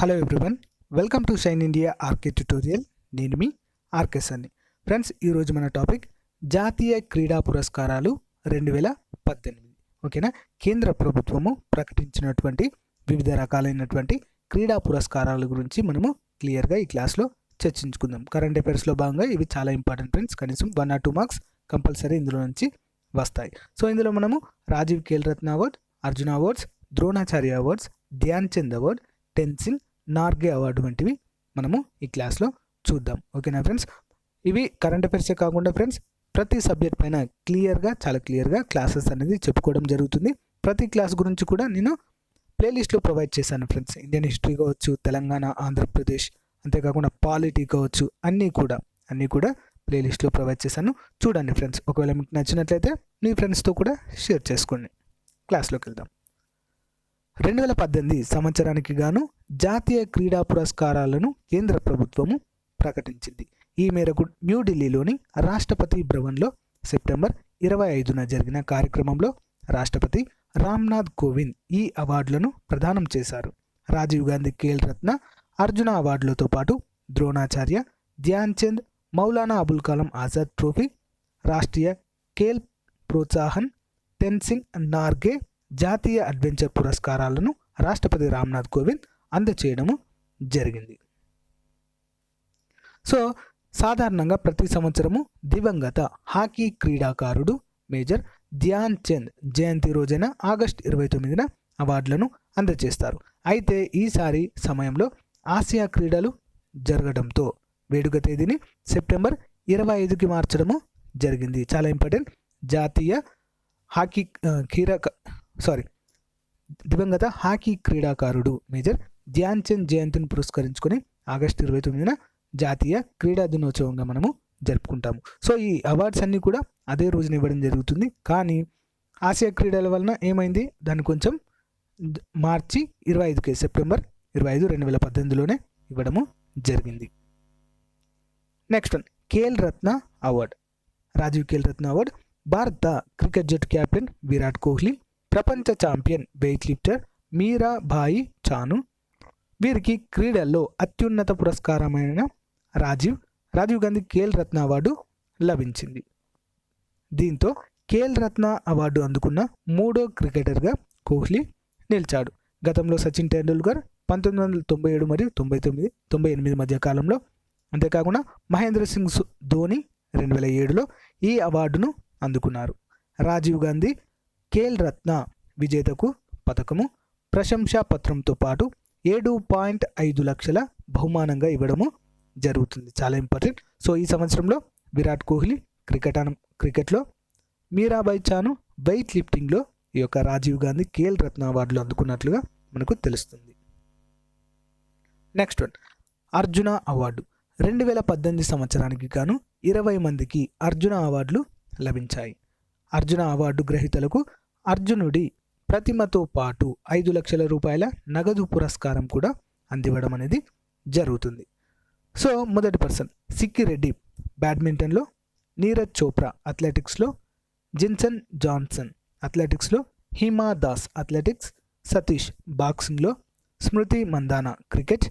Hello everyone, welcome to shine India RK tutorial. నేను మీ RK సన్ని. Friends, ఈరోజు మన టాపిక్ జాతీయ క్రీడా పురస్కారాలు 2018. ఓకేనా. కేంద్ర ప్రభుత్వము ప్రకటించినటువంటి వివిధ రకాలైనటువంటి క్రీడా పురస్కారాల గురించి మనము క్లియర్గా ఈ క్లాస్లో చర్చించుకుందాం. కరెంట్ అఫైర్స్లో భాగంగా ఇవి చాలా ఇంపార్టెంట్ ఫ్రెండ్స్. కనీసం 1 or 2 మార్క్స్ కంపల్సరీ ఇందులో నుంచి వస్తాయి. సో ఇందులో మనము Rajiv Khel Ratna award, Arjuna awards, Dronacharya awards, Dhyan Chand award, Tenzing Norgay award వంటివి మనము ఈ క్లాస్లో చూద్దాం. ఓకేనా ఫ్రెండ్స్. ఇవి కరెంట్ అఫైర్సే కాకుండా ఫ్రెండ్స్ ప్రతి సబ్జెక్ట్ పైన చాలా క్లియర్గా క్లాసెస్ అనేది చెప్పుకోవడం జరుగుతుంది. ప్రతి క్లాస్ గురించి కూడా నేను ప్లేలిస్ట్లో ప్రొవైడ్ చేశాను ఫ్రెండ్స్. ఇండియన్ హిస్టరీ కావచ్చు, తెలంగాణ, ఆంధ్రప్రదేశ్, అంతేకాకుండా పాలిటీ కావచ్చు, అన్నీ కూడా ప్లేలిస్ట్లో ప్రొవైడ్ చేశాను. చూడండి ఫ్రెండ్స్. ఒకవేళ మీకు నచ్చినట్లయితే మీ ఫ్రెండ్స్తో కూడా షేర్ చేసుకోండి. క్లాస్లోకి వెళ్దాం. 2018 సంవత్సరానికి గాను జాతీయ క్రీడా పురస్కారాలను కేంద్ర ప్రభుత్వము ప్రకటించింది. ఈ మేరకు న్యూఢిల్లీలోని రాష్ట్రపతి భవన్లో సెప్టెంబర్ 25న జరిగిన కార్యక్రమంలో రాష్ట్రపతి రామ్నాథ్ కోవింద్ ఈ అవార్డులను ప్రదానం చేశారు. రాజీవ్ గాంధీ ఖేల్ రత్న, అర్జున అవార్డులతో పాటు ద్రోణాచార్య, ధ్యాన్ చంద్, మౌలానా అబుల్ కలాం ఆజాద్ ట్రోఫీ, రాష్ట్రీయ ఖేల్ ప్రోత్సాహన్, టెన్సింగ్ నార్గే జాతీయ అడ్వెంచర్ పురస్కారాలను రాష్ట్రపతి రామ్నాథ్ కోవింద్ అందజేయడము జరిగింది. సో సాధారణంగా ప్రతి సంవత్సరము దివంగత హాకీ క్రీడాకారుడు మేజర్ ధ్యాన్ చంద్ జయంతి రోజైన ఆగస్టు 29న అవార్డులను అందజేస్తారు. అయితే ఈసారి సమయంలో ఆసియా క్రీడలు జరగడంతో వేడుక తేదీని సెప్టెంబర్ 25కి మార్చడము జరిగింది. చాలా ఇంపార్టెంట్. జాతీయ హాకీ దివంగత హాకీ క్రీడాకారుడు మేజర్ ధ్యాన్ చంద్ జయంతిని పురస్కరించుకొని ఆగస్టు 29న జాతీయ క్రీడా దినోత్సవంగా మనము జరుపుకుంటాము. సో ఈ అవార్డ్స్ అన్నీ కూడా అదే రోజున ఇవ్వడం జరుగుతుంది. కానీ ఆసియా క్రీడల వలన ఏమైంది, దాన్ని కొంచెం మార్చి 25కి సెప్టెంబర్ 25, 2018లోనే ఇవ్వడము జరిగింది. Next one, Khel Ratna award. Rajiv Khel Ratna award భారత క్రికెట్ జట్టు కెప్టెన్ విరాట్ కోహ్లీ, ప్రపంచ champion weight lifter Mirabai Chanu, వీరికి క్రీడల్లో అత్యున్నత పురస్కారమైన రాజీవ్ గాంధీ ఖేల్ రత్న అవార్డు లభించింది. దీంతో ఖేల్ రత్న అవార్డు అందుకున్న 3వ క్రికెటర్గా కోహ్లీ నిలిచాడు. గతంలో సచిన్ టెండూల్కర్ 1997 మరియు 98 మధ్య కాలంలో, అంతేకాకుండా మహేంద్ర సింగ్ ధోని 2007లో ఈ అవార్డును అందుకున్నారు. రాజీవ్ గాంధీ ఖేల్ రత్న విజేతకు పథకము, ప్రశంసా పత్రంతో పాటు 7.5 లక్షల బహుమానంగా ఇవ్వడము జరుగుతుంది. చాలా ఇంపార్టెంట్. సో ఈ సంవత్సరంలో విరాట్ కోహ్లీ క్రికెట్లో, మీరాబాయి చాను వెయిట్ లిఫ్టింగ్లో ఈ యొక్క రాజీవ్ గాంధీ ఖేల్ రత్న అవార్డులు అందుకున్నట్లుగా మనకు తెలుస్తుంది. Next one, Arjuna award. 2018 సంవత్సరానికి గాను 20 మందికి అర్జున అవార్డులు లభించాయి. అర్జున అవార్డు గ్రహీతలకు అర్జునుడి ప్రతిమతో పాటు 5 లక్షల రూపాయల నగదు పురస్కారం కూడా అందివ్వడం అనేది జరుగుతుంది. సో మొదటి పర్సన్ సిక్కిరెడ్డి బ్యాడ్మింటన్లో, నీరజ్ చోప్రా అథ్లెటిక్స్లో, జిన్సన్ జాన్సన్ అథ్లెటిక్స్లో, హిమా దాస్ అథ్లెటిక్స్, సతీష్ బాక్సింగ్లో, స్మృతి మందానా క్రికెట్,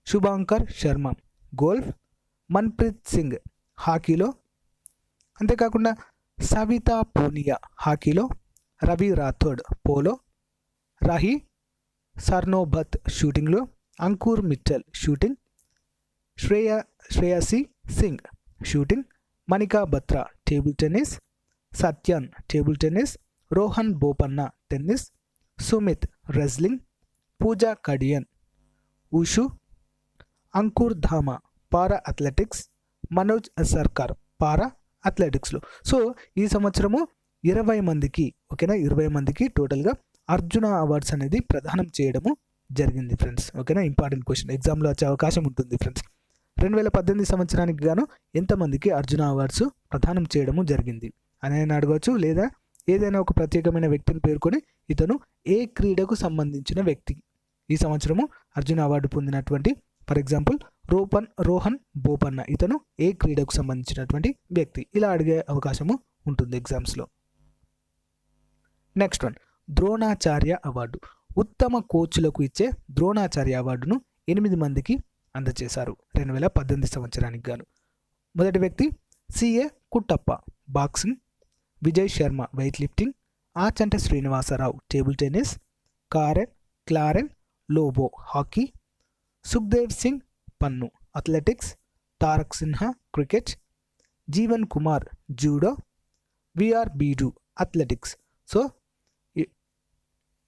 శుభాంకర్ శర్మ గోల్ఫ్, మన్ప్రీత్ సింగ్ హాకీలో, అంతేకాకుండా సవితా పూనియా హాకీలో, రవి రాథోడ్ పోలో, రాహి సర్నోబత్ షూటింగ్లో, Ankur Mittal shooting, Shreyasi Singh shooting, Manika Batra table tennis, Sathiyan table tennis, Rohan Bopanna tennis, Sumit wrestling, Pooja Kadian wushu, Ankur Dhama para athletics, Manoj Sarkar para అథ్లెటిక్స్లో. So ఈ సంవత్సరము 20 మందికి టోటల్గా అర్జున అవార్డ్స్ అనేది ప్రదానం చేయడము జరిగింది ఫ్రెండ్స్. ఓకేనా. ఇంపార్టెంట్ క్వశ్చన్, ఎగ్జామ్లో వచ్చే అవకాశం ఉంటుంది ఫ్రెండ్స్. 2018 సంవత్సరానికి గాను ఎంతమందికి అర్జున అవార్డ్స్ ప్రదానం చేయడము జరిగింది అని అడగవచ్చు. లేదా ఏదైనా ఒక ప్రత్యేకమైన వ్యక్తిని పేర్కొని ఇతను ఏ క్రీడకు సంబంధించిన వ్యక్తి ఈ సంవత్సరము అర్జున అవార్డు పొందినటువంటి, ఫర్ ఎగ్జాంపుల్ రోహన్ బోపన్న, ఇతను ఏ క్రీడకు సంబంధించినటువంటి వ్యక్తి, ఇలా అడిగే అవకాశము ఉంటుంది ఎగ్జామ్స్లో. Next one, Dronacharya award. ఉత్తమ కోచ్లకు ఇచ్చే ద్రోణాచార్య అవార్డును 8 మందికి అందజేశారు 2018 సంవత్సరానికి గాను. మొదటి వ్యక్తి C A Kuttappa boxing, Vijay Sharma weight lifting, Achanta Srinivasa Rao table tennis, Clarence Lobo hockey, Sukhdev Singh Pannu athletics, Tarak Sinha cricket, Jeevan Kumar judo, V R Beedu athletics. So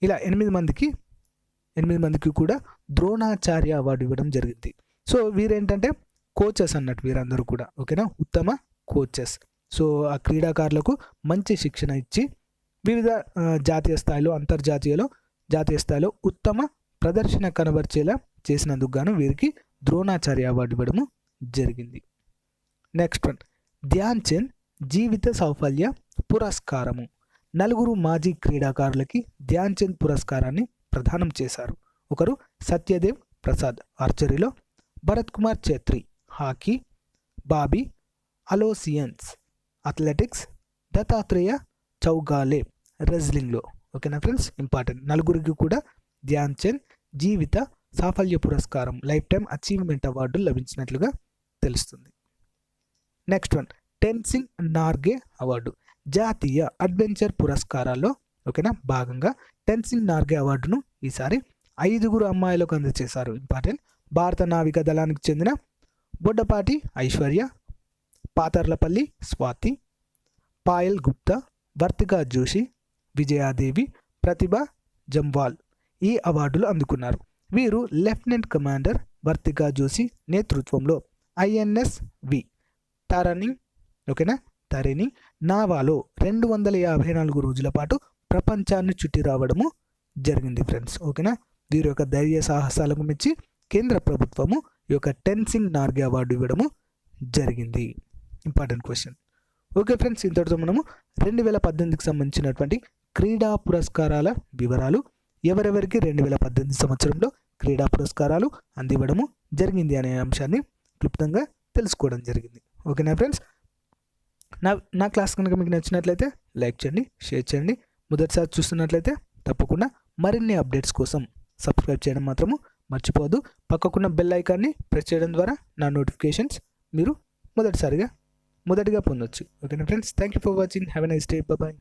ఇలా 8 మందికి కూడా ద్రోణాచార్య అవార్డు ఇవ్వడం జరిగింది. సో వీరేంటంటే కోచెస్ అన్నట్టు వీరందరూ కూడా, ఓకేనా, ఉత్తమ కోచెస్. సో ఆ క్రీడాకారులకు మంచి శిక్షణ ఇచ్చి వివిధ జాతీయ స్థాయిలో ఉత్తమ ప్రదర్శన కనబర్చేలా చేసినందుకు గాను వీరికి ద్రోణాచార్య అవార్డు ఇవ్వడము జరిగింది. నెక్స్ట్ వన్, ధ్యాన్ చంద్ జీవిత సాఫల్య పురస్కారము. 4 మాజీ క్రీడాకారులకి ధ్యాన్ చంద్ పురస్కారాన్ని ప్రదానం చేశారు. ఒకరు సత్యదేవ్ ప్రసాద్ ఆర్చరీలో, భరత్ కుమార్ ఛేత్రి హాకీ, బాబీ అలోసియన్స్ అథ్లెటిక్స్, దత్తాత్రేయ చౌగాలే రెజ్లింగ్లో. ఓకేనా ఫ్రెండ్స్, ఇంపార్టెంట్. 4 కూడా ధ్యాన్ చంద్ జీవిత సాఫల్య పురస్కారం లైఫ్ టైమ్ అచీవ్మెంట్ అవార్డు లభించినట్లుగా తెలుస్తుంది. Next one, Tenzing Norgay award. జాతీయ అడ్వెంచర్ పురస్కారాల్లో ఓకేనా భాగంగా టెన్సింగ్ నార్గే అవార్డును ఈసారి 5 అమ్మాయిలకు అందజేశారు. ఇంపార్టెంట్. భారత నావికా దళానికి చెందిన బొడ్డపాటి ఐశ్వర్య, పాతర్లపల్లి స్వాతి, పాయల్ గుప్తా, వర్తికా జోషి, విజయాదేవి, ప్రతిభ జంవాల్ ఈ అవార్డులు అందుకున్నారు. వీరు లెఫ్టినెంట్ కమాండర్ వర్తికా జోషి నేతృత్వంలో ఐఎన్ఎస్ వి తరిని నావాలో 254 రోజుల పాటు ప్రపంచాన్ని చుట్టి రావడము జరిగింది ఫ్రెండ్స్. ఓకేనా, వీరి యొక్క ధైర్య సాహసాలకు మెచ్చి కేంద్ర ప్రభుత్వము ఈ యొక్క టెన్సింగ్ నార్గే అవార్డు ఇవ్వడము జరిగింది. Important question. ఓకే ఫ్రెండ్స్, ఇంతటితో మనము 2018కి సంబంధించినటువంటి క్రీడా పురస్కారాల వివరాలు, ఎవరెవరికి 2018 సంవత్సరంలో క్రీడా పురస్కారాలు అందివ్వడము జరిగింది అనే అంశాన్ని క్లుప్తంగా తెలుసుకోవడం జరిగింది. ఓకేనా ఫ్రెండ్స్, నా క్లాస్ కనుక మీకు నచ్చినట్లయితే లైక్ చేయండి, షేర్ చేయండి. మొదటిసారి చూస్తున్నట్లయితే తప్పకుండా మరిన్ని అప్డేట్స్ కోసం సబ్స్క్రైబ్ చేయడం మాత్రము మర్చిపోవద్దు. పక్కకున్న బెల్ ఐకాన్ని ప్రెస్ చేయడం ద్వారా నా నోటిఫికేషన్స్ మీరు మొదటిగా పొందొచ్చు. ఓకేనా friends, thank you for watching. Have a nice day. Bye.